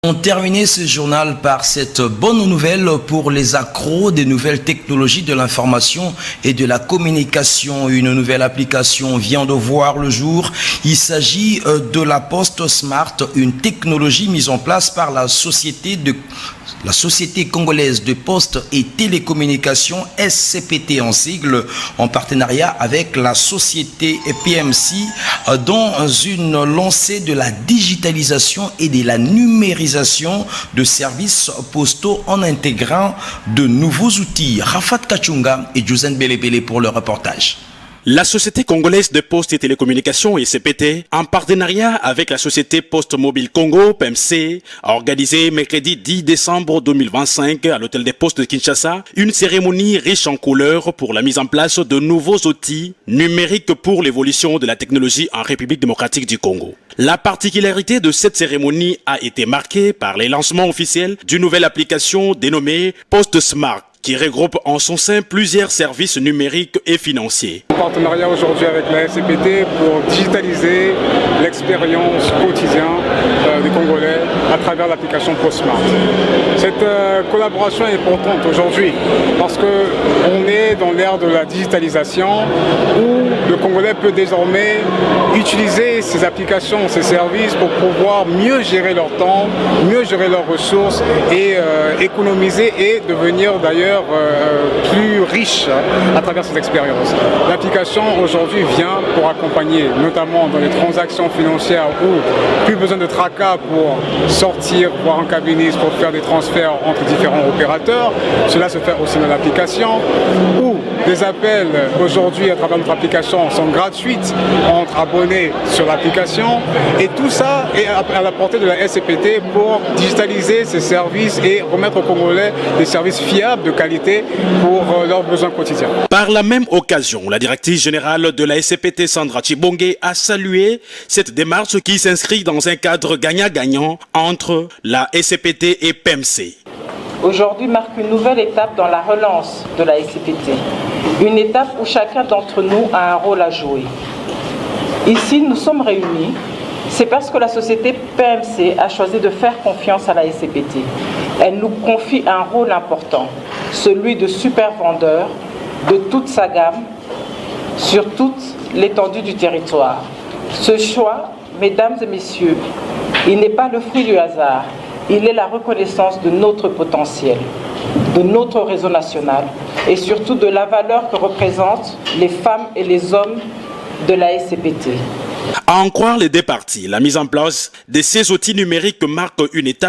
On terminait ce journal par cette bonne nouvelle pour les accros des nouvelles technologies de l'information et de la communication. Une nouvelle application vient de voir le jour. Il s'agit de la Poste Smart, une technologie mise en place par la société congolaise de postes et télécommunications SCPT en sigle, en partenariat avec la société PMC dans une lancée de la digitalisation et de la numérisation de services postaux en intégrant de nouveaux outils. Rafat Kachunga et Josène Belebele pour le reportage. La Société congolaise de postes et télécommunications SCPT, en partenariat avec la Société Poste Mobile Congo, PMC, a organisé mercredi 10 décembre 2025 à l'Hôtel des Postes de Kinshasa une cérémonie riche en couleurs pour la mise en place de nouveaux outils numériques pour l'évolution de la technologie en République démocratique du Congo. La particularité de cette cérémonie a été marquée par les lancements officiels d'une nouvelle application dénommée Poste Smart, qui regroupe en son sein plusieurs services numériques et financiers. En partenariat aujourd'hui avec la SCPT pour digitaliser l'expérience quotidienne des Congolais à travers l'application PostSmart. Cette collaboration est importante aujourd'hui parce qu'on est dans l'ère de la digitalisation où le Congolais peut désormais utiliser ces applications, ces services pour pouvoir mieux gérer leur temps, mieux gérer leurs ressources et économiser et devenir d'ailleurs plus riche à travers cette expérience. L'application aujourd'hui vient pour accompagner, notamment dans les transactions financières où plus besoin de tracas pour sortir, voir un cabiniste pour faire des transferts entre différents opérateurs. Cela se fait aussi dans l'application où les appels aujourd'hui à travers notre application sont gratuits entre abonnés sur l'application et tout ça est à la portée de la SCPT pour digitaliser ces services et remettre aux Congolais des services fiables de qualité pour leurs besoins quotidiens. Par la même occasion, la directrice générale de la SCPT, Sandra Chibonge, a salué cette démarche qui s'inscrit dans un cadre gagnant-gagnant entre la SCPT et PMC. Aujourd'hui marque une nouvelle étape dans la relance de la SCPT. Une étape où chacun d'entre nous a un rôle à jouer. Ici, nous sommes réunis, c'est parce que la société PMC a choisi de faire confiance à la SCPT. Elle nous confie un rôle important, celui de super vendeur de toute sa gamme, sur toute l'étendue du territoire. Ce choix, mesdames et messieurs, il n'est pas le fruit du hasard. Il est la reconnaissance de notre potentiel, de notre réseau national et surtout de la valeur que représentent les femmes et les hommes de la SCPT. À en croire les deux parties, la mise en place de ces outils numériques marque une étape